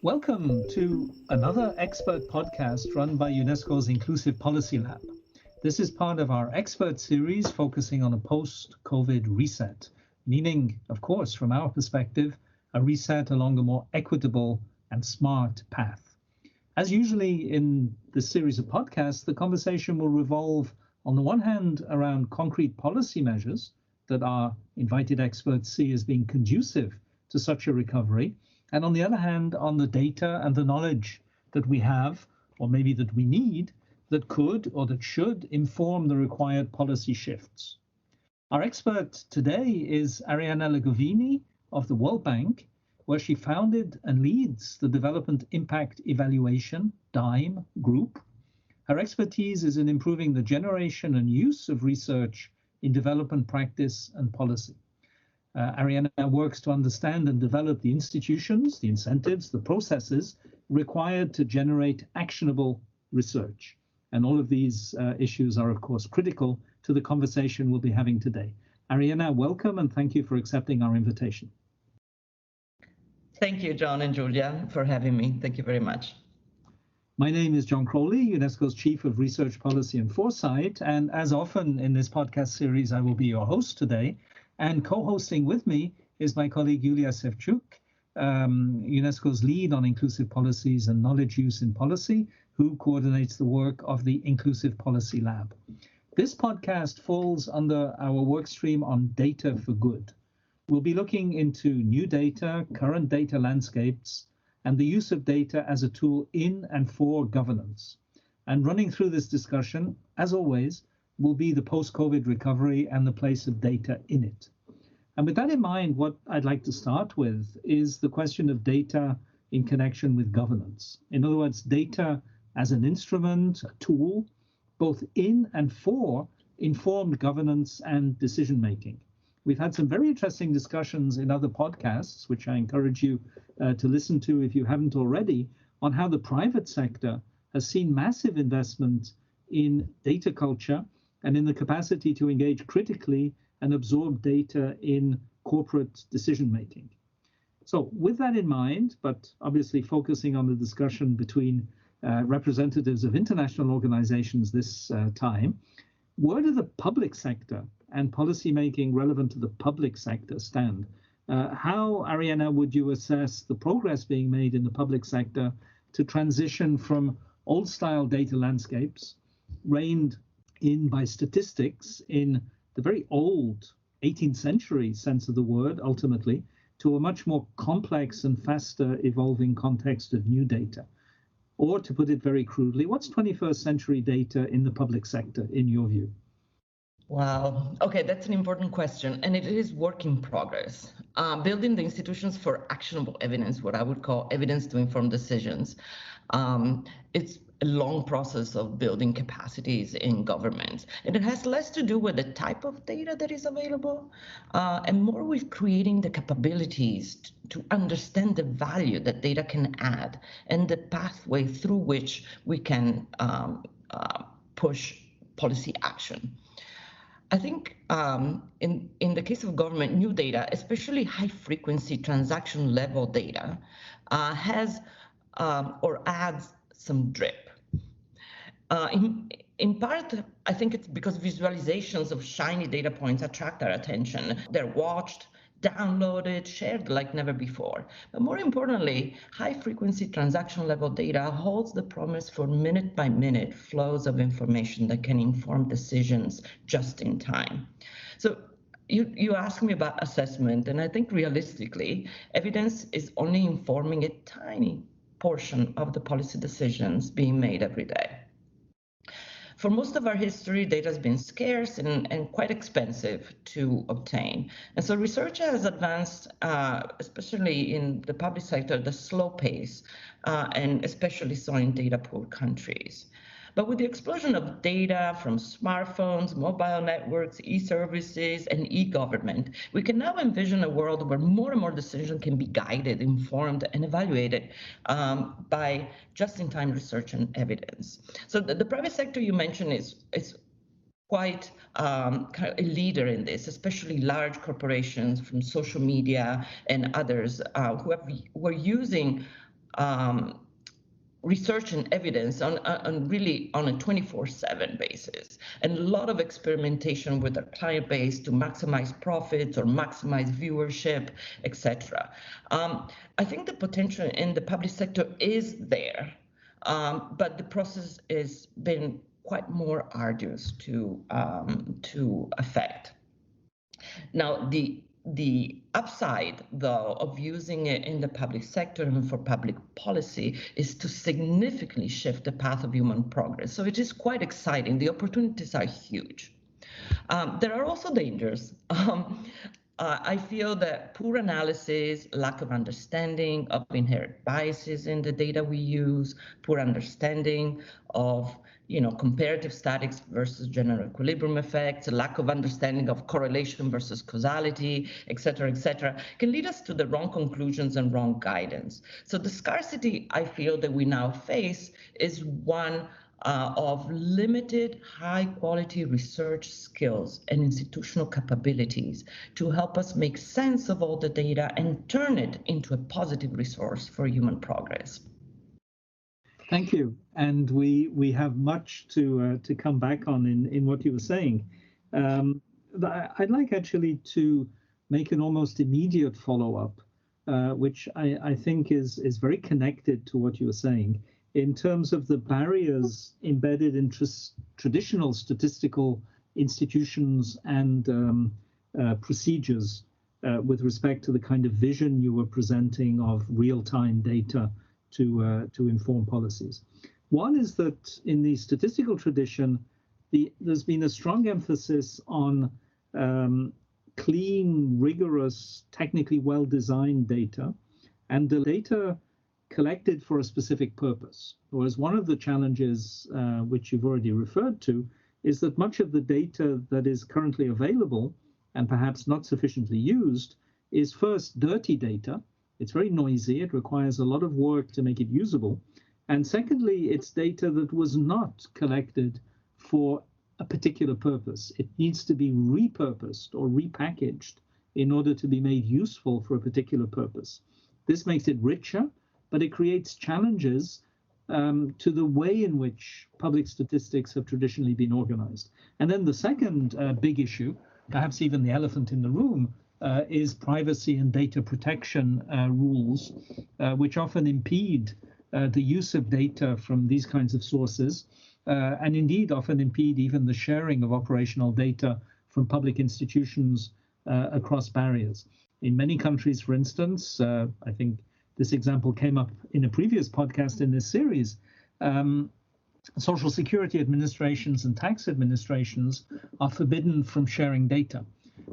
Welcome to another expert podcast run by UNESCO's Inclusive Policy Lab. This is part of our expert series focusing on a post-COVID reset, meaning, of course, from our perspective, a reset along a more equitable and smart path. As usually in this series of podcasts, the conversation will revolve, on the one hand, around concrete policy measures that our invited experts see as being conducive to such a recovery, and on the other hand, on the data and the knowledge that we have, or maybe that we need, that could or that should inform the required policy shifts. Our expert today is Arianna Legovini of the World Bank, where she founded and leads the Development Impact Evaluation, DIME, group. Her expertise is in improving the generation and use of research in development practice and policy. Arianna works to understand and develop the institutions, the incentives, the processes required to generate actionable research. And all of these issues are, of course, critical to the conversation we'll be having today. Arianna, welcome, and thank you for accepting our invitation. Thank you, John and Julia, for having me. Thank you very much. My name is John Crowley, UNESCO's Chief of Research Policy and Foresight. And as often in this podcast series, I will be your host today. And co-hosting with me is my colleague Iulia Sevciuc, UNESCO's lead on inclusive policies and knowledge use in policy, who coordinates the work of the Inclusive Policy Lab. This podcast falls under our work stream on data for good. We'll be looking into new data, current data landscapes, and the use of data as a tool in and for governance. And running through this discussion, as always, will be the post-COVID recovery and the place of data in it. And with that in mind, what I'd like to start with is the question of data in connection with governance. In other words, data as an instrument, a tool, both in and for informed governance and decision-making. We've had some very interesting discussions in other podcasts, which I encourage you to listen to if you haven't already, on how the private sector has seen massive investment in data culture and in the capacity to engage critically and absorb data in corporate decision-making. So with that in mind, but obviously focusing on the discussion between representatives of international organizations this time, where do the public sector and policymaking relevant to the public sector stand? How, Arianna, would you assess the progress being made in the public sector to transition from old-style data landscapes reigned in by statistics in the very old 18th century sense of the word, ultimately, to a much more complex and faster evolving context of new data? Or to put it very crudely, what's 21st century data in the public sector, in your view? Wow. Okay, that's an important question, and it is work in progress. Building the institutions for actionable evidence, what I would call evidence to inform decisions, it's a long process of building capacities in governments. And it has less to do with the type of data that is available and more with creating the capabilities to understand the value that data can add and the pathway through which we can push policy action. I think in the case of government, new data, especially high-frequency transaction-level data, has or adds some drip. In part, I think it's because visualizations of shiny data points attract our attention. They're watched, downloaded, shared like never before. But more importantly, high-frequency transaction-level data holds the promise for minute-by-minute flows of information that can inform decisions just in time. So you asked me about assessment, and I think realistically, evidence is only informing a tiny portion of the policy decisions being made every day. For most of our history, data has been scarce and quite expensive to obtain. And so research has advanced, especially in the public sector, at a slow pace, and especially so in data-poor countries. But with the explosion of data from smartphones, mobile networks, e-services, and e-government, we can now envision a world where more and more decisions can be guided, informed, and evaluated by just-in-time research and evidence. So the private sector you mentioned is quite kind of a leader in this, especially large corporations from social media and others who are using research and evidence on really on a 24/7 basis, and a lot of experimentation with their client base to maximize profits or maximize viewership, etc. I think the potential in the public sector is there, but the process has been quite more arduous to affect. Now, the upside, though, of using it in the public sector and for public policy is to significantly shift the path of human progress. So it is quite exciting. The opportunities are huge. There are also dangers. I feel that poor analysis, lack of understanding of inherent biases in the data we use, poor understanding of comparative statics versus general equilibrium effects, lack of understanding of correlation versus causality, et cetera, can lead us to the wrong conclusions and wrong guidance. So the scarcity I feel that we now face is one of limited high-quality research skills and institutional capabilities to help us make sense of all the data and turn it into a positive resource for human progress. Thank you. And we have much to come back on in what you were saying. I'd like actually to make an almost immediate follow-up, which I think is very connected to what you were saying, in terms of the barriers embedded in traditional statistical institutions and procedures with respect to the kind of vision you were presenting of real-time data to inform policies. One is that in the statistical tradition, there's been a strong emphasis on clean, rigorous, technically well-designed data, and the data collected for a specific purpose. Whereas one of the challenges, which you've already referred to, is that much of the data that is currently available and perhaps not sufficiently used is first dirty data. It's very noisy. It requires a lot of work to make it usable. And secondly, it's data that was not collected for a particular purpose. It needs to be repurposed or repackaged in order to be made useful for a particular purpose. This makes it richer, but it creates challenges to the way in which public statistics have traditionally been organized. And then the second big issue, perhaps even the elephant in the room, is privacy and data protection rules, which often impede the use of data from these kinds of sources, and indeed often impede even the sharing of operational data from public institutions across barriers. In many countries, for instance, I think this example came up in a previous podcast in this series, social security administrations and tax administrations are forbidden from sharing data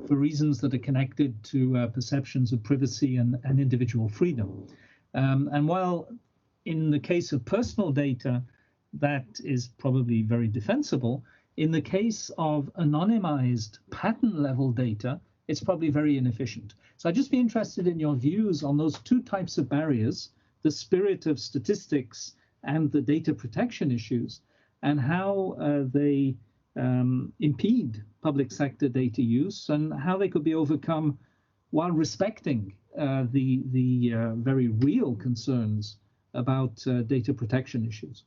for reasons that are connected to perceptions of privacy and individual freedom. And while in the case of personal data, that is probably very defensible, in the case of anonymized patent-level data, it's probably very inefficient. So I'd just be interested in your views on those two types of barriers, the spirit of statistics and the data protection issues, and how they impede public sector data use and how they could be overcome while respecting the very real concerns about data protection issues.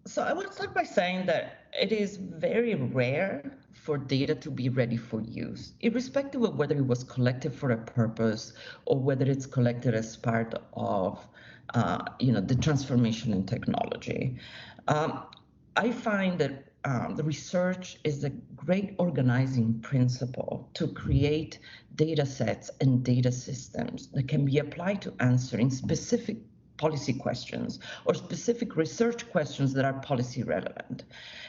So I would start by saying that it is very rare for data to be ready for use, irrespective of whether it was collected for a purpose or whether it's collected as part of the transformation in technology. I find that the research is a great organizing principle to create data sets and data systems that can be applied to answering specific policy questions or specific research questions that are policy relevant.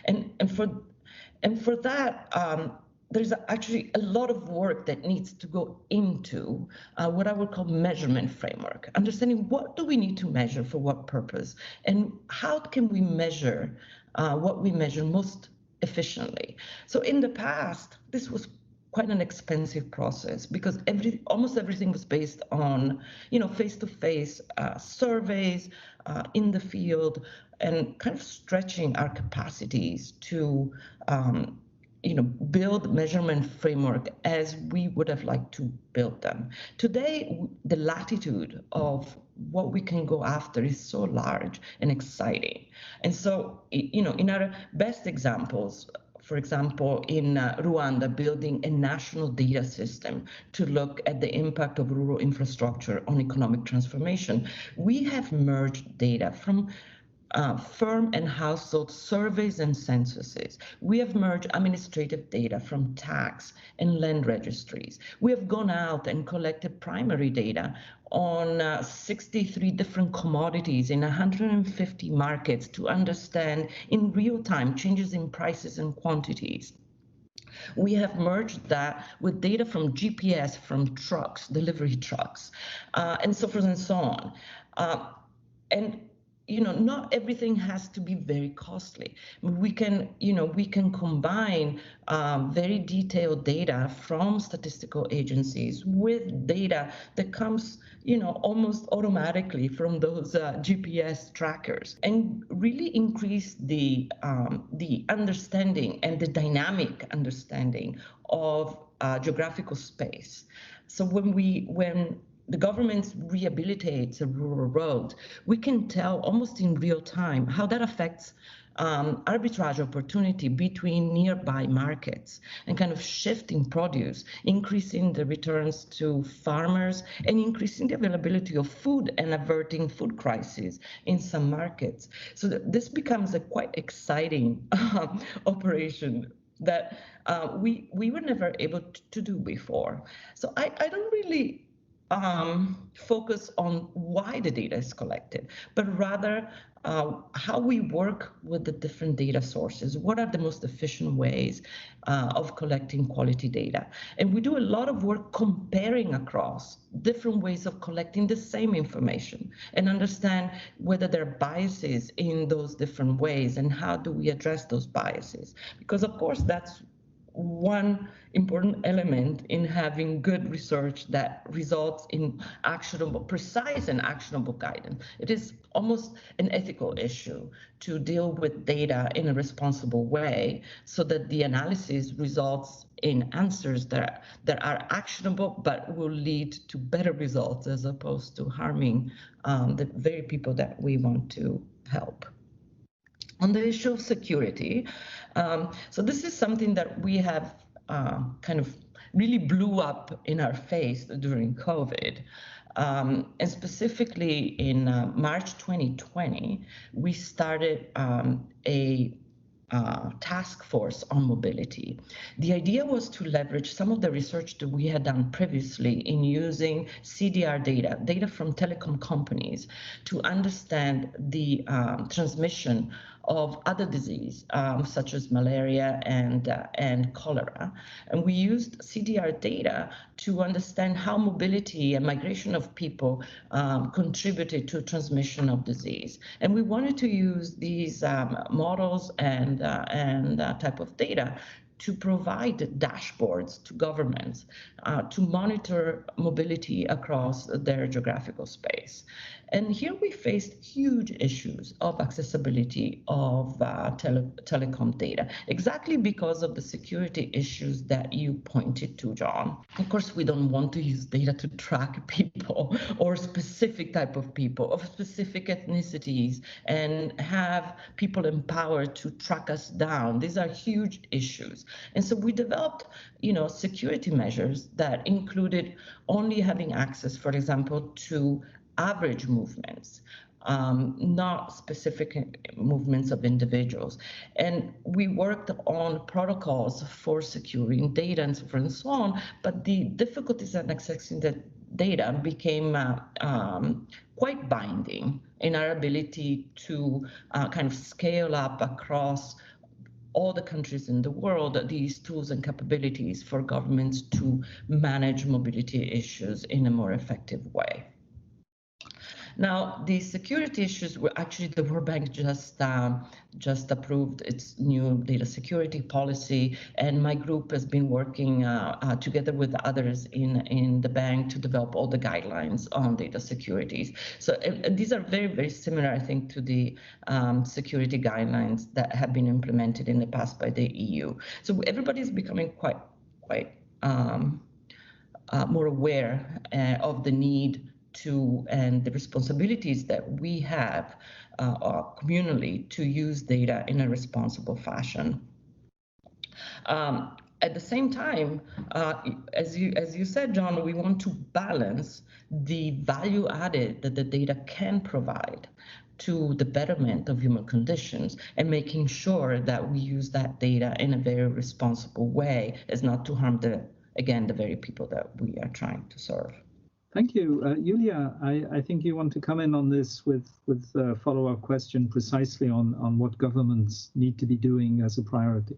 And for that, there's actually a lot of work that needs to go into what I would call measurement framework, understanding what do we need to measure for what purpose, and how can we measure what we measure most efficiently. So in the past, this was quite an expensive process because almost everything was based on face-to-face surveys in the field and kind of stretching our capacities to build measurement framework as we would have liked to build them. Today, the latitude of what we can go after is so large and exciting. And so, in our best examples, for example, in Rwanda, building a national data system to look at the impact of rural infrastructure on economic transformation, we have merged data from firm and household surveys and censuses. We have merged administrative data from tax and land registries. We have gone out and collected primary data on 63 different commodities in 150 markets to understand in real time changes in prices and quantities. We have merged that with data from GPS, from trucks, delivery trucks, and so forth and so on. And not everything has to be very costly. We can combine very detailed data from statistical agencies with data that comes, almost automatically from those GPS trackers, and really increase the understanding and the dynamic understanding of geographical space. So when the government rehabilitates a rural road, we can tell almost in real time how that affects arbitrage opportunity between nearby markets and kind of shifting produce, increasing the returns to farmers and increasing the availability of food and averting food crises in some markets. So this becomes a quite exciting operation that we were never able to do before. So I don't really focus on why the data is collected, but rather how we work with the different data sources. What are the most efficient ways of collecting quality data? And we do a lot of work comparing across different ways of collecting the same information and understand whether there are biases in those different ways and how do we address those biases. Because of course that's one important element in having good research that results in actionable, precise and actionable guidance. It is almost an ethical issue to deal with data in a responsible way so that the analysis results in answers that are actionable but will lead to better results as opposed to harming the very people that we want to help. On the issue of security, so this is something that we have kind of really blew up in our face during COVID. And specifically in March 2020, we started a task force on mobility. The idea was to leverage some of the research that we had done previously in using CDR data from telecom companies to understand the transmission of other disease, such as malaria and cholera. And we used CDR data to understand how mobility and migration of people contributed to transmission of disease. And we wanted to use these models and type of data to provide dashboards to governments to monitor mobility across their geographical space. And here we faced huge issues of accessibility of telecom data, exactly because of the security issues that you pointed to, John. Of course, we don't want to use data to track people or specific type of people of specific ethnicities and have people empowered to track us down. These are huge issues. And so we developed, security measures that included only having access, for example, to average movements, not specific movements of individuals. And we worked on protocols for securing data and so forth and so on, but the difficulties in accessing the data became quite binding in our ability to kind of scale up across all the countries in the world these tools and capabilities for governments to manage mobility issues in a more effective way. Now, the security issues were actually the World Bank just approved its new data security policy, and my group has been working together with others in the bank to develop all the guidelines on data security. So these are very, very similar, I think, to the security guidelines that have been implemented in the past by the EU. So everybody's becoming quite more aware of the need to and the responsibilities that we have communally to use data in a responsible fashion. At the same time, as you said, John, we want to balance the value added that the data can provide to the betterment of human conditions and making sure that we use that data in a very responsible way as not to harm the very people that we are trying to serve. Thank you. Iulia, I think you want to come in on this with a follow-up question precisely on what governments need to be doing as a priority.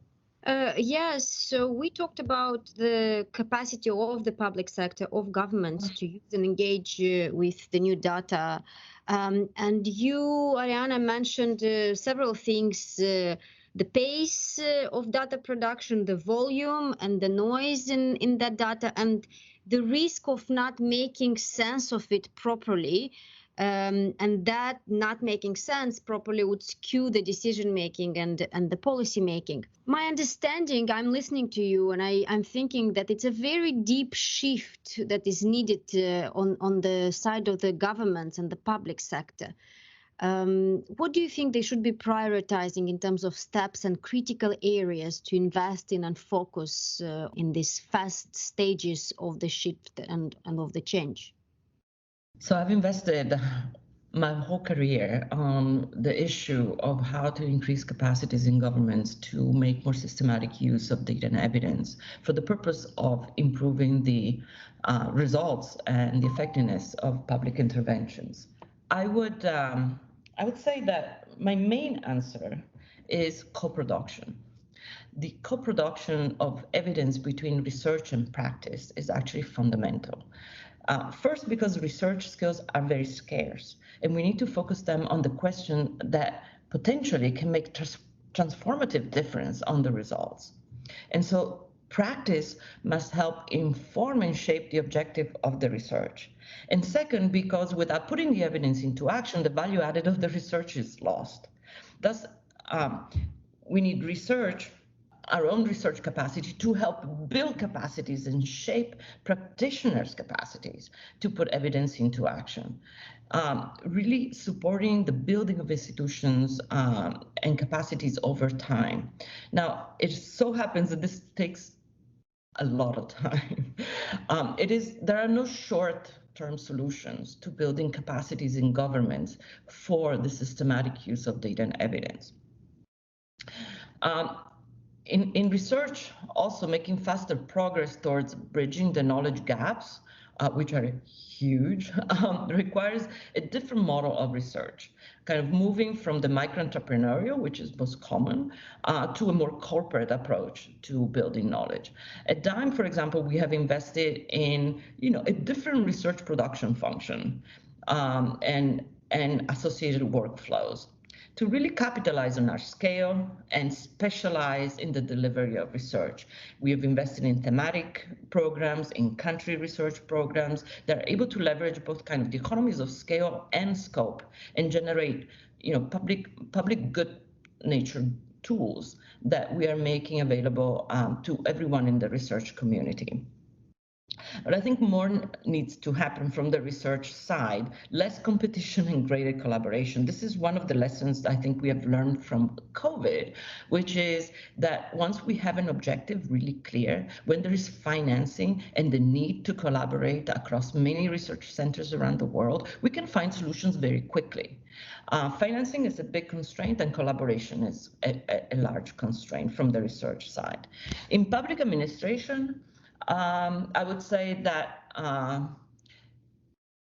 Yes, so we talked about the capacity of the public sector, of governments to use and engage with the new data. And you, Arianna, mentioned several things, the pace of data production, the volume and the noise in that data, and the risk of not making sense of it properly. And that not making sense properly would skew the decision making and the policy making. My understanding, I'm listening to you and I'm thinking that it's a very deep shift that is needed on the side of the governments and the public sector. What do you think they should be prioritizing in terms of steps and critical areas to invest in and focus in these fast stages of the shift and of the change? So I've invested my whole career on the issue of how to increase capacities in governments to make more systematic use of data and evidence for the purpose of improving the results and the effectiveness of public interventions. I would say that my main answer is co-production. The co-production of evidence between research and practice is actually fundamental. First, because research skills are very scarce, and we need to focus them on the question that potentially can make transformative difference on the results. And so practice must help inform and shape the objective of the research. And second, because without putting the evidence into action, the value added of the research is lost. Thus, we need our own research capacity to help build capacities and shape practitioners' capacities to put evidence into action, really supporting the building of institutions and capacities over time. Now, it so happens that this takes a lot of time. There are no short-term solutions to building capacities in governments for the systematic use of data and evidence. In research, also making faster progress towards bridging the knowledge gaps, which are huge, requires a different model of research, kind of moving from the micro-entrepreneurial, which is most common, to a more corporate approach to building knowledge. At DIME, for example, we have invested in a different research production function and associated workflows to really capitalize on our scale and specialize in the delivery of research. We have invested in thematic programs, in country research programs that are able to leverage both kind of the economies of scale and scope and generate, public good nature tools that we are making available to everyone in the research community. But I think more needs to happen from the research side, less competition and greater collaboration. This is one of the lessons I think we have learned from COVID, which is that once we have an objective really clear, when there is financing and the need to collaborate across many research centers around the world, we can find solutions very quickly. Financing is a big constraint and collaboration is a large constraint from the research side. In public administration, I would say that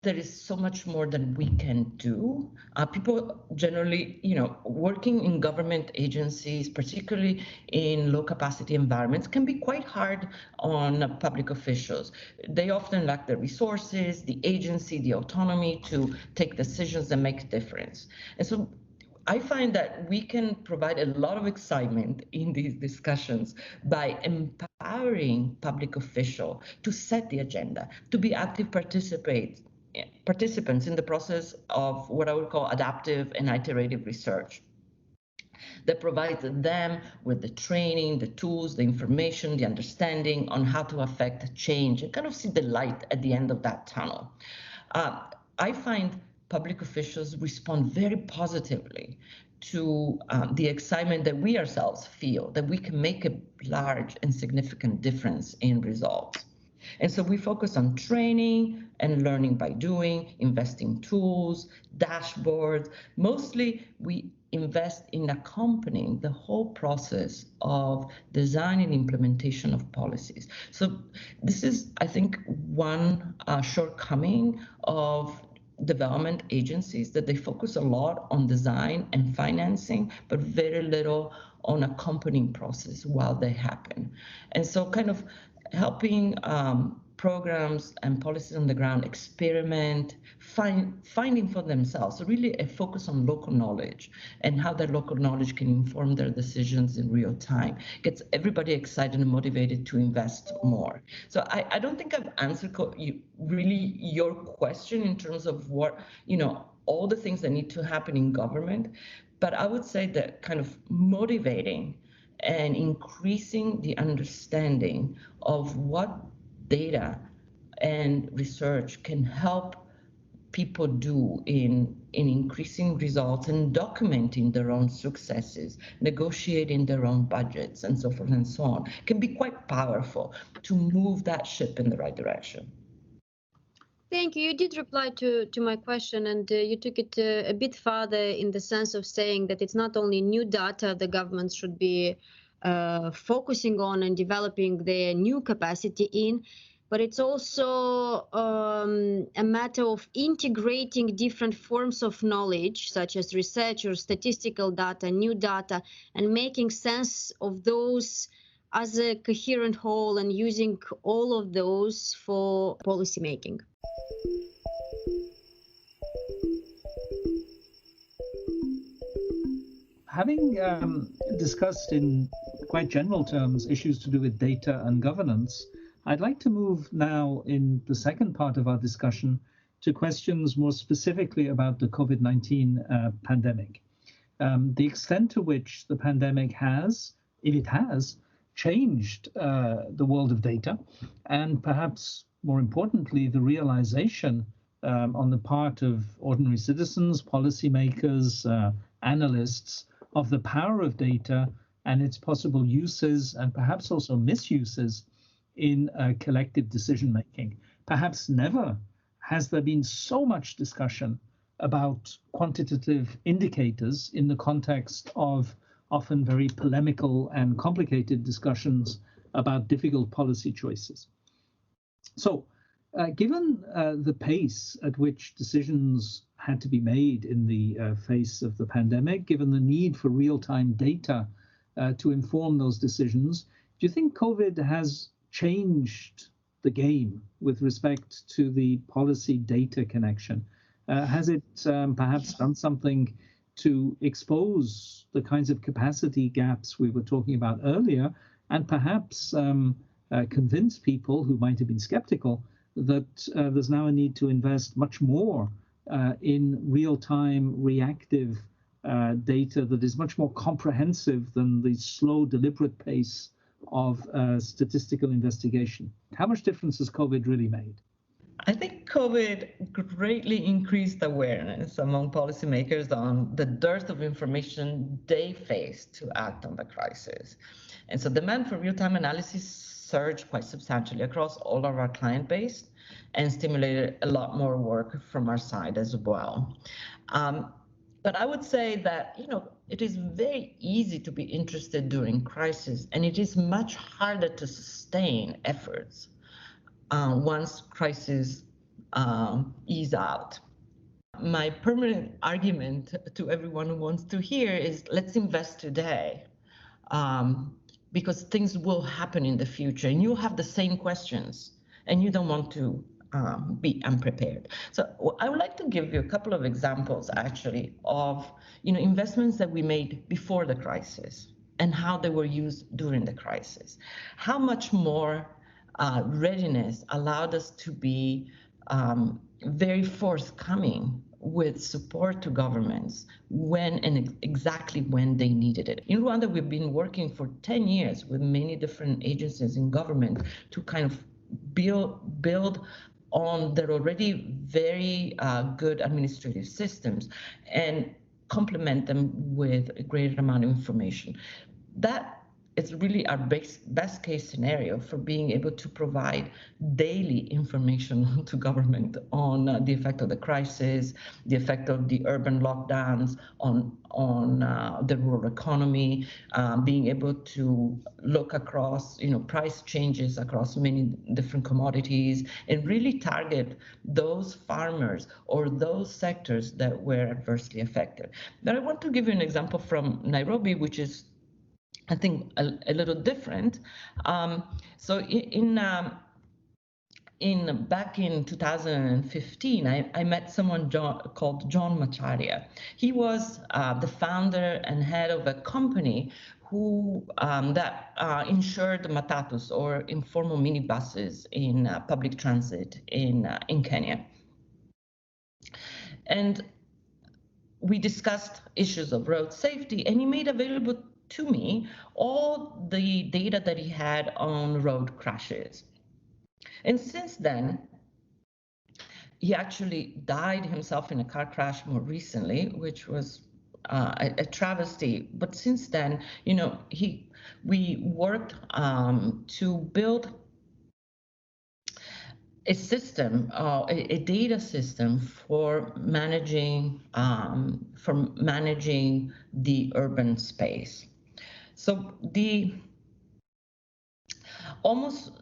there is so much more that we can do. People generally, working in government agencies, particularly in low capacity environments, can be quite hard on public officials. They often lack the resources, the agency, the autonomy to take decisions that make a difference. And so I find that we can provide a lot of excitement in these discussions by empowering public officials to set the agenda, to be active participants in the process of what I would call adaptive and iterative research that provides them with the training, the tools, the information, the understanding on how to affect change and kind of see the light at the end of that tunnel. I find public officials respond very positively to the excitement that we ourselves feel that we can make a large and significant difference in results. And so we focus on training and learning by doing, investing tools, dashboards. Mostly we invest in accompanying the whole process of design and implementation of policies. So this is, I think, one shortcoming of development agencies, that they focus a lot on design and financing, but very little on accompanying process while they happen. And so kind of helping programs and policies on the ground experiment, finding for themselves. So really a focus on local knowledge and how that local knowledge can inform their decisions in real time. Gets everybody excited and motivated to invest more. So I don't think I've answered really your question in terms of what, all the things that need to happen in government. But I would say that kind of motivating and increasing the understanding of what data and research can help people do in increasing results and documenting their own successes, negotiating their own budgets, and so forth and so on, can be quite powerful to move that ship in the right direction. Thank you. You did reply to my question, and you took it a bit farther in the sense of saying that it's not only new data the government should be focusing on and developing their new capacity in, but it's also a matter of integrating different forms of knowledge, such as research or statistical data, new data, and making sense of those as a coherent whole and using all of those for policymaking. Having discussed in quite general terms issues to do with data and governance, I'd like to move now in the second part of our discussion to questions more specifically about the COVID-19 pandemic. The extent to which the pandemic has, if it has, changed the world of data, and perhaps more importantly, the realization on the part of ordinary citizens, policymakers, analysts, of the power of data and its possible uses and perhaps also misuses in collective decision-making. Perhaps never has there been so much discussion about quantitative indicators in the context of often very polemical and complicated discussions about difficult policy choices. So, given the pace at which decisions had to be made in the face of the pandemic, given the need for real-time data to inform those decisions, do you think COVID has changed the game with respect to the policy data connection? Has it perhaps done something to expose the kinds of capacity gaps we were talking about earlier, and perhaps convince people who might have been skeptical that there's now a need to invest much more in real-time reactive data that is much more comprehensive than the slow, deliberate pace of statistical investigation? How much difference has COVID really made? I think COVID greatly increased awareness among policymakers on the dearth of information they face to act on the crisis. And so demand for real-time analysis surged quite substantially across all of our client base and stimulated a lot more work from our side as well. But I would say that, it is very easy to be interested during crisis, and it is much harder to sustain efforts once crisis ease out. My permanent argument to everyone who wants to hear is let's invest today, because things will happen in the future and you'll have the same questions and you don't want to be unprepared. So I would like to give you a couple of examples actually of investments that we made before the crisis and how they were used during the crisis. How much more readiness allowed us to be very forthcoming with support to governments when and exactly when they needed it. In Rwanda, we've been working for 10 years with many different agencies in government to kind of build on their already very good administrative systems and complement them with a greater amount of information. That is really our best case scenario for being able to provide daily information to government on the effect of the crisis, the effect of the urban lockdowns on the rural economy, being able to look across price changes across many different commodities and really target those farmers or those sectors that were adversely affected. But I want to give you an example from Nairobi, which is I think a little different. So back in 2015, I met someone called John Macharia. He was the founder and head of a company who that insured matatus or informal minibuses in public transit in Kenya. And we discussed issues of road safety, and he made available to me all the data that he had on road crashes. And since then, he actually died himself in a car crash more recently, which was a travesty. But since then, we worked to build a system, a data system for managing the urban space. So almost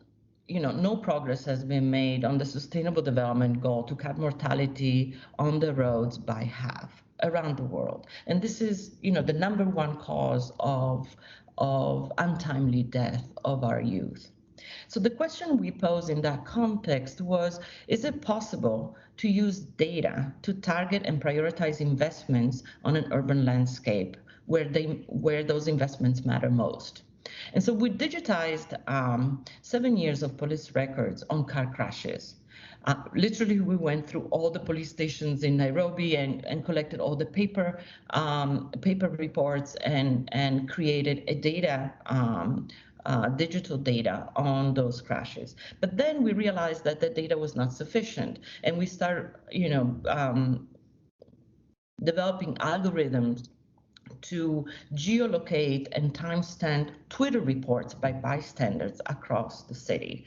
no progress has been made on the Sustainable Development Goal to cut mortality on the roads by half around the world. And this is the number one cause of untimely death of our youth. So the question we posed in that context was, is it possible to use data to target and prioritize investments on an urban landscape where those investments matter most? And so we digitized 7 years of police records on car crashes. Literally, we went through all the police stations in Nairobi and collected all the paper reports and created a digital data on those crashes. But then we realized that the data was not sufficient, and we started, developing algorithms to geolocate and timestamp Twitter reports by bystanders across the city.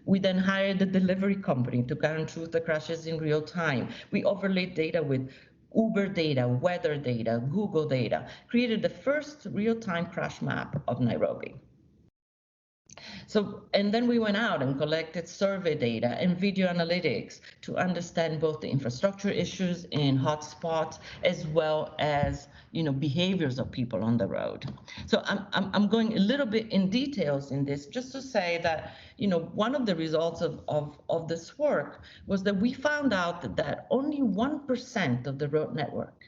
We then hired a delivery company to guarantee the crashes in real time. We overlaid data with Uber data, weather data, Google data, created the first real-time crash map of Nairobi. So, and then we went out and collected survey data and video analytics to understand both the infrastructure issues in hotspots as well as behaviors of people on the road. So I'm going a little bit in details in this just to say that one of the results of this work was that we found out that only 1% of the road network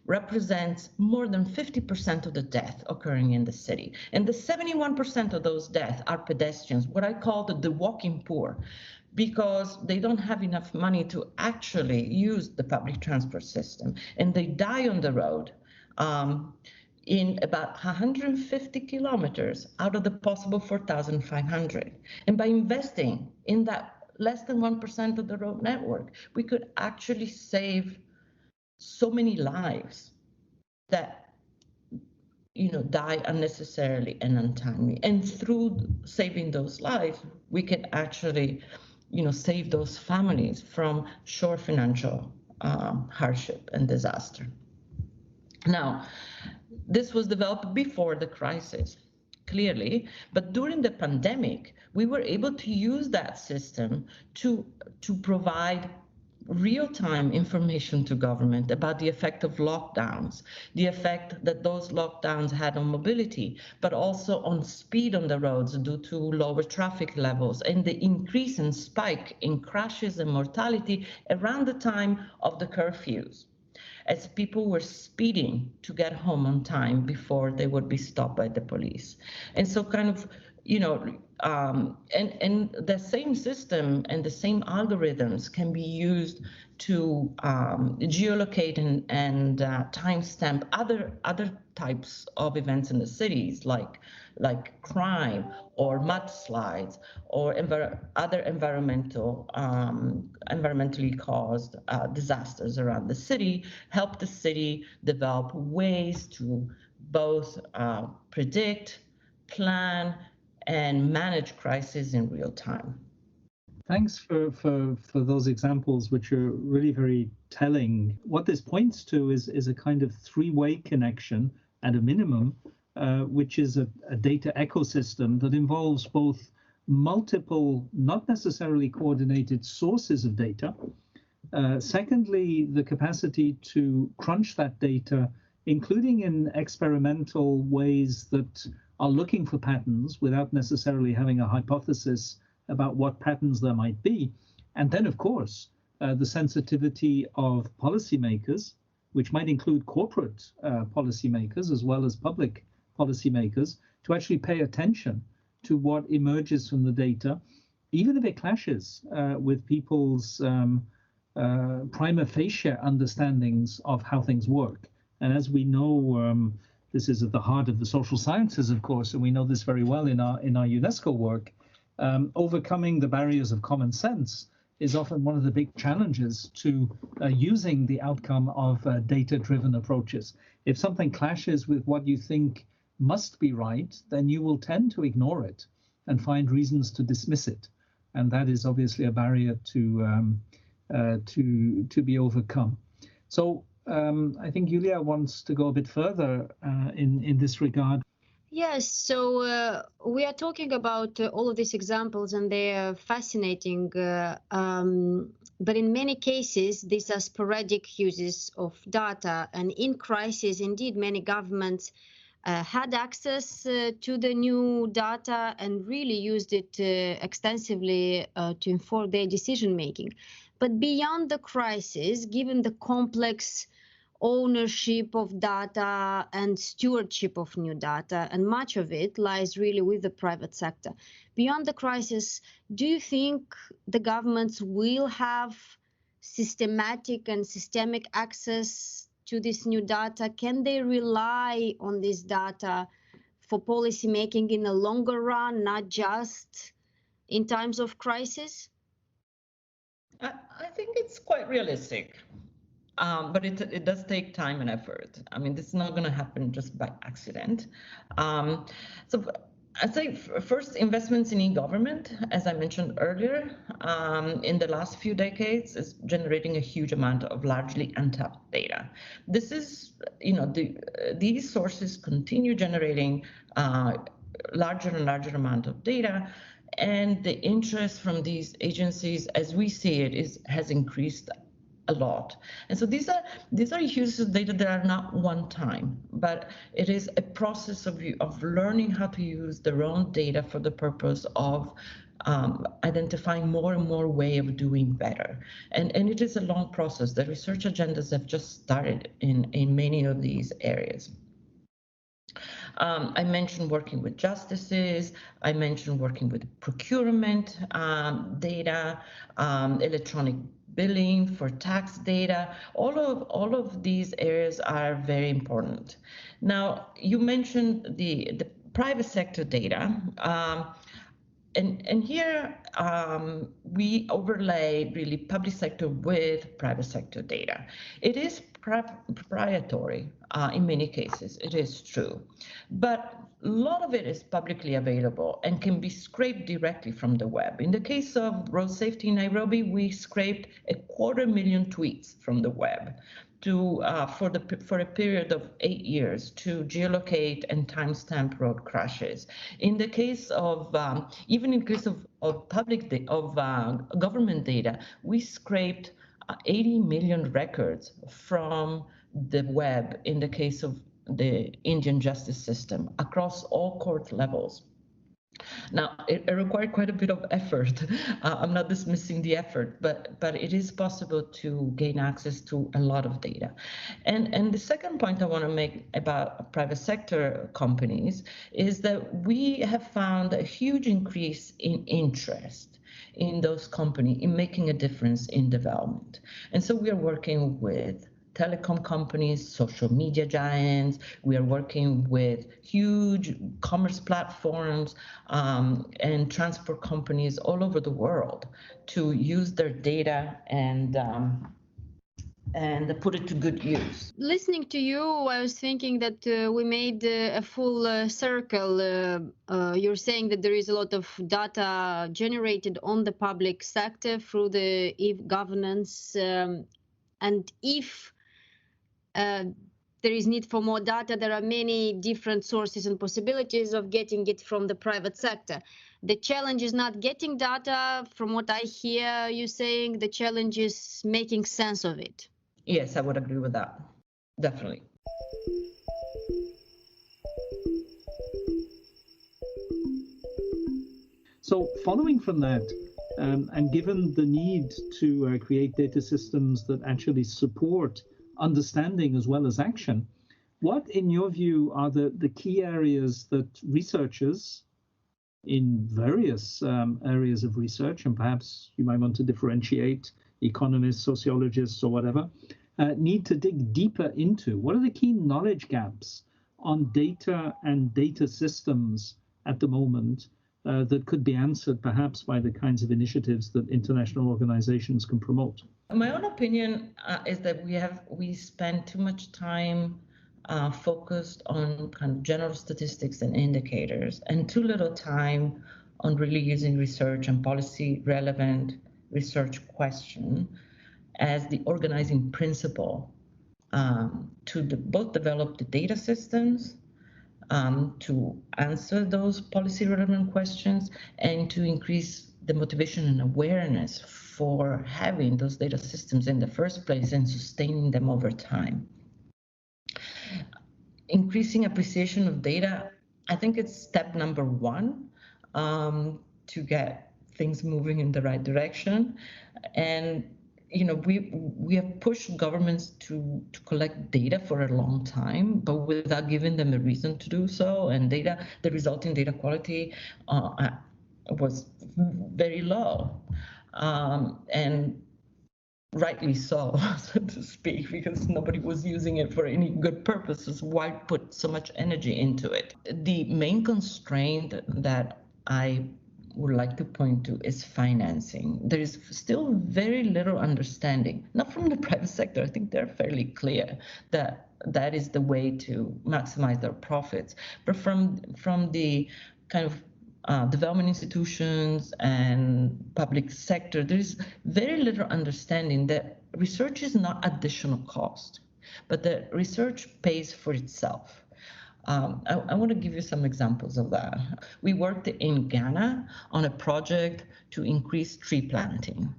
represents more than 50% of the deaths occurring in the city. And the 71% of those deaths are pedestrians, what I call the walking poor, because they don't have enough money to actually use the public transport system. And they die on the road in about 150 kilometers out of the possible 4,500. And by investing in that less than 1% of the road network, we could actually save so many lives that die unnecessarily and untimely. And through saving those lives, we can actually save those families from sure financial hardship and disaster. Now, this was developed before the crisis. clearly. But during the pandemic, we were able to use that system to provide real-time information to government about the effect of lockdowns, the effect that those lockdowns had on mobility, but also on speed on the roads due to lower traffic levels, and the increase and spike in crashes and mortality around the time of the curfews, as people were speeding to get home on time before they would be stopped by the police. And so kind of, and the same system and the same algorithms can be used to geolocate and timestamp other types of events in the cities, like crime or mudslides or other environmentally caused disasters around the city, help the city develop ways to both predict, plan, and manage crises in real time. Thanks for those examples, which are really very telling. What this points to is a kind of three-way connection at a minimum, which is a data ecosystem that involves both multiple, not necessarily coordinated sources of data. Secondly, the capacity to crunch that data, including in experimental ways that are looking for patterns without necessarily having a hypothesis about what patterns there might be. And then, of course, the sensitivity of policymakers, which might include corporate policymakers as well as public policymakers, to actually pay attention to what emerges from the data, even if it clashes with people's prima facie understandings of how things work. And as we know, this is at the heart of the social sciences, of course, and we know this very well in our UNESCO work. Overcoming the barriers of common sense is often one of the big challenges to using the outcome of data-driven approaches. If something clashes with what you think must be right, then you will tend to ignore it and find reasons to dismiss it. And that is obviously a barrier to be overcome. So I think Iulia wants to go a bit further in this regard. Yes, so we are talking about all of these examples, and they are fascinating. But in many cases, these are sporadic uses of data. And in crisis, indeed, many governments had access to the new data and really used it extensively to inform their decision making. But beyond the crisis, given the complex ownership of data and stewardship of new data, and much of it lies really with the private sector. Beyond the crisis, do you think the governments will have systematic and systemic access to this new data? Can they rely on this data for policy making in the longer run, not just in times of crisis? I think it's quite realistic. But it does take time and effort. I mean, this is not going to happen just by accident. So I'd say first, investments in e-government, as I mentioned earlier, in the last few decades is generating a huge amount of largely untapped data. This is, these sources continue generating larger and larger amount of data, and the interest from these agencies, as we see it, has increased a lot. And so these are uses of data that are not one time, but it is a process of learning how to use their own data for the purpose of identifying more and more way of doing better. And it is a long process. The research agendas have just started in many of these areas. I mentioned working with justices. I mentioned working with procurement data, electronic billing for tax data. All of these areas are very important. Now, you mentioned the private sector data. And here we overlay really public sector with private sector data. It is proprietary in many cases, it is true, but a lot of it is publicly available and can be scraped directly from the web. In the case of road safety in Nairobi, we scraped 250,000 tweets from the web. to for a period of 8 years to geolocate and timestamp road crashes. In the case of even in case of government data, we scraped 80 million records from the web in the case of the Indian justice system across all court levels. Now, it required quite a bit of effort. I'm not dismissing the effort, but it is possible to gain access to a lot of data. And the second point I want to make about private sector companies is that we have found a huge increase in interest in those companies in making a difference in development. And so we are working with telecom companies, social media giants. We are working with huge commerce platforms and transport companies all over the world to use their data and put it to good use. Listening to you, I was thinking that we made a full circle. You're saying that there is a lot of data generated on the public sector through the e-governance, and if there is need for more data, there are many different sources and possibilities of getting it from the private sector. The challenge is not getting data. From what I hear you saying, the challenge is making sense of it. Yes, I would agree with that. Definitely. So following from that, and given the need to create data systems that actually support understanding as well as action, what, in your view, are the key areas that researchers in various areas of research, and perhaps you might want to differentiate economists, sociologists, or whatever, need to dig deeper into? What are the key knowledge gaps on data and data systems at the moment that could be answered perhaps by the kinds of initiatives that international organizations can promote? My own opinion is that we spend too much time focused on kind of general statistics and indicators, and too little time on really using research and policy relevant research question as the organizing principle to both develop the data systems to answer those policy relevant questions and to increase the motivation and awareness for having those data systems in the first place and sustaining them over time. Increasing appreciation of data, I think it's step number one to get things moving in the right direction. And we have pushed governments to collect data for a long time, but without giving them a reason to do so. And the resulting data quality was very low, and rightly so, so to speak, because nobody was using it for any good purposes. Why put so much energy into it? The main constraint that I would like to point to is financing. There is still very little understanding, not from the private sector. I think they're fairly clear that that is the way to maximize their profits, but from the kind of development institutions and public sector, there is very little understanding that research is not additional cost, but that research pays for itself. I want to give you some examples of that. We worked in Ghana on a project to increase tree planting.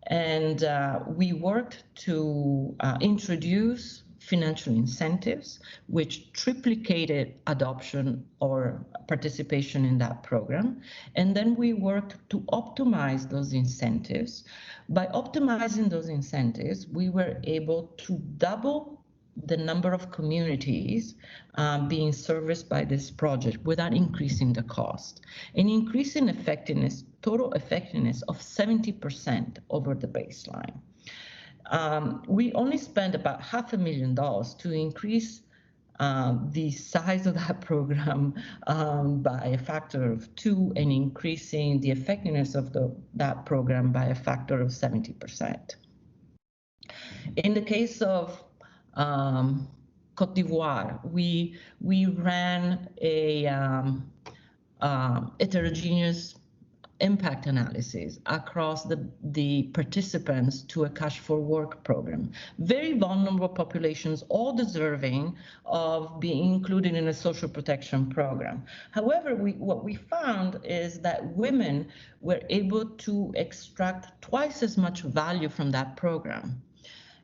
And we worked to introduce financial incentives, which triplicated adoption or participation in that program. And then we worked to optimize those incentives. By optimizing those incentives, we were able to double the number of communities being serviced by this project without increasing the cost, and increasing effectiveness, total effectiveness of 70% over the baseline. We only spent about $500,000 to increase the size of that program by a factor of 2, and increasing the effectiveness of that program by a factor of 70%. In the case of Côte d'Ivoire, we ran a heterogeneous impact analysis across the participants to a Cash for Work program. Very vulnerable populations, all deserving of being included in a social protection program. However, what we found is that women were able to extract twice as much value from that program.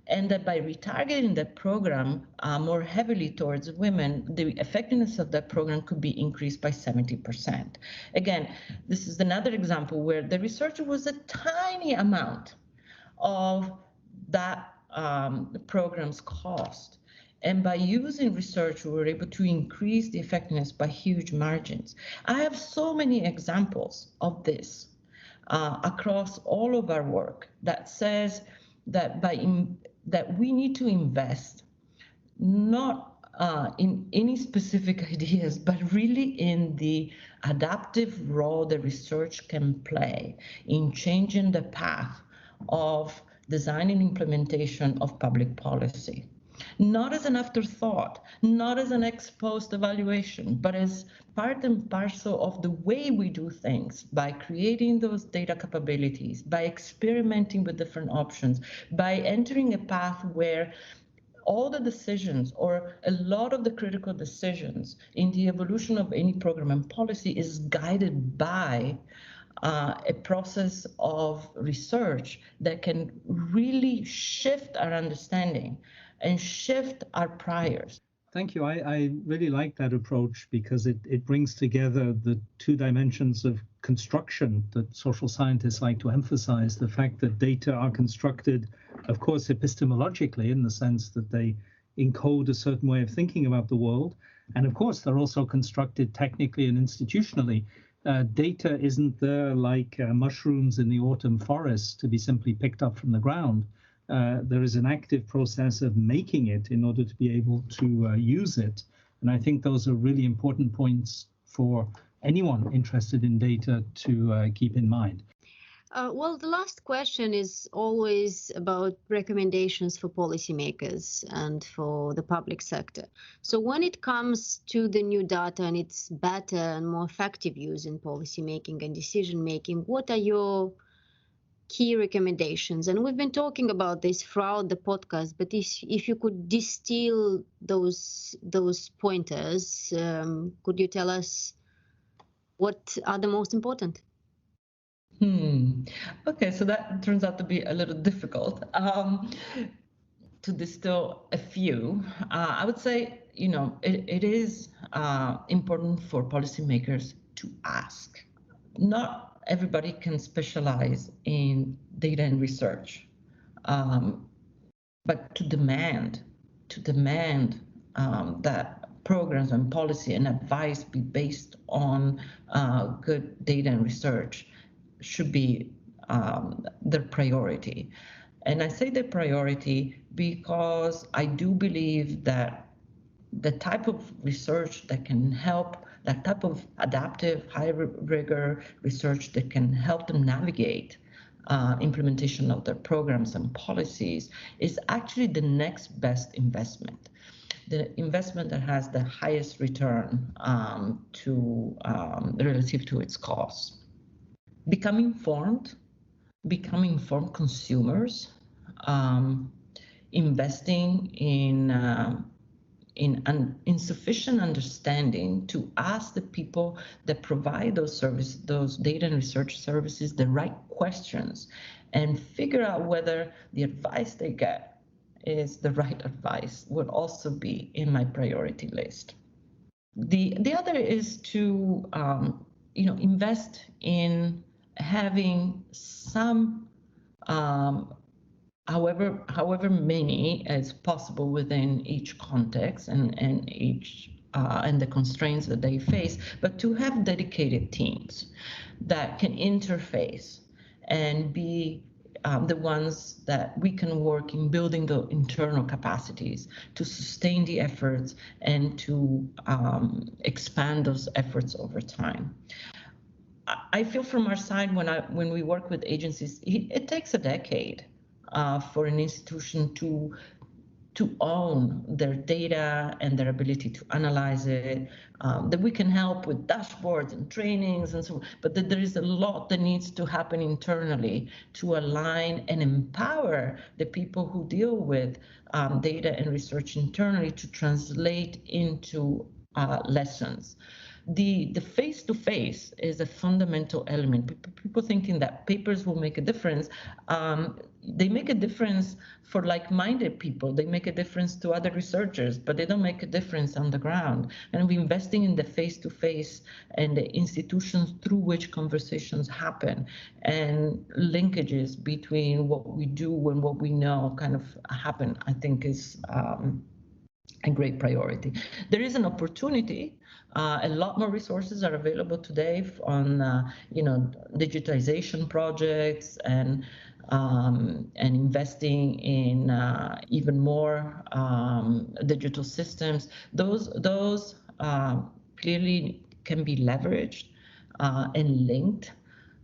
And that by retargeting that program more heavily towards women, the effectiveness of that program could be increased by 70%. Again, this is another example where the research was a tiny amount of that program's cost. And by using research, we were able to increase the effectiveness by huge margins. I have so many examples of this across all of our work that says that that we need to invest not in any specific ideas, but really in the adaptive role the research can play in changing the path of design and implementation of public policy. Not as an afterthought, not as an ex post evaluation, but as part and parcel of the way we do things, by creating those data capabilities, by experimenting with different options, by entering a path where all the decisions or a lot of the critical decisions in the evolution of any program and policy is guided by a process of research that can really shift our understanding and shift our priors. Thank you. I really like that approach because it brings together the two dimensions of construction that social scientists like to emphasize, the fact that data are constructed, of course, epistemologically, in the sense that they encode a certain way of thinking about the world. And of course, they're also constructed technically and institutionally. Data isn't there like mushrooms in the autumn forest to be simply picked up from the ground. There is an active process of making it in order to be able to use it. And I think those are really important points for anyone interested in data to keep in mind. Well, the last question is always about recommendations for policymakers and for the public sector. So when it comes to the new data and its better and more effective use in policymaking and decision making, what are your key recommendations? And we've been talking about this throughout the podcast, but if you could distill those pointers, could you tell us what are the most important? Okay, so that turns out to be a little difficult to distill a few. I would say, it is important for policymakers to ask. Not everybody can specialize in data and research, but to demand that programs and policy and advice be based on good data and research should be their priority. And I say the priority because I do believe that the type of research that can help, that type of adaptive, high rigor research that can help them navigate implementation of their programs and policies is actually the next best investment. The investment that has the highest return relative to its cost. Become informed consumers, investing in sufficient understanding to ask the people that provide those services, those data and research services, the right questions, and figure out whether the advice they get is the right advice would also be in my priority list. The other is to invest in having some, however many as possible within each context and each and the constraints that they face, but to have dedicated teams that can interface and be the ones that we can work in building the internal capacities to sustain the efforts and to expand those efforts over time. I feel from our side when we work with agencies, it takes a decade for an institution to to own their data and their ability to analyze it, that we can help with dashboards and trainings and so on, but that there is a lot that needs to happen internally to align and empower the people who deal with data and research internally to translate into lessons. The face-to-face is a fundamental element. People thinking that papers will make a difference. They make a difference for like-minded people. They make a difference to other researchers, but they don't make a difference on the ground. And we're investing in the face-to-face and the institutions through which conversations happen, and linkages between what we do and what we know kind of happen, I think is a great priority. There is an opportunity. A lot more resources are available today on, digitization projects and investing in even more digital systems. Those clearly can be leveraged and linked,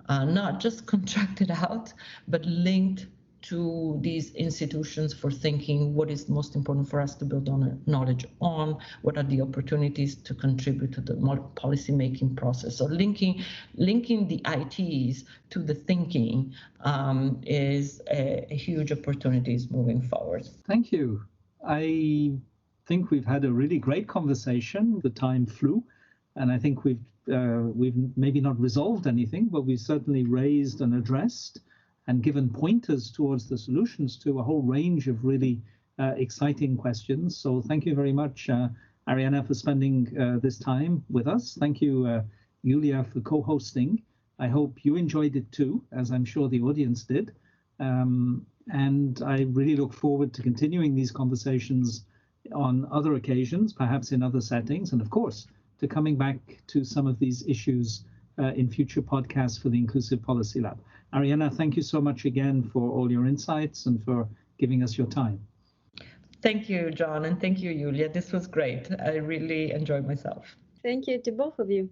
not just contracted out, but linked to these institutions for thinking what is most important for us to build on knowledge on, what are the opportunities to contribute to the policy-making process. So linking the ITs to the thinking is a huge opportunities moving forward. Thank you. I think we've had a really great conversation. The time flew, and I think we've maybe not resolved anything, but we've certainly raised and addressed and given pointers towards the solutions to a whole range of really exciting questions. So thank you very much, Arianna, for spending this time with us. Thank you, Iulia, for co-hosting. I hope you enjoyed it too, as I'm sure the audience did. And I really look forward to continuing these conversations on other occasions, perhaps in other settings, and of course, to coming back to some of these issues in future podcasts for the Inclusive Policy Lab. Arianna, thank you so much again for all your insights and for giving us your time. Thank you, John, and thank you, Iulia. This was great. I really enjoyed myself. Thank you to both of you.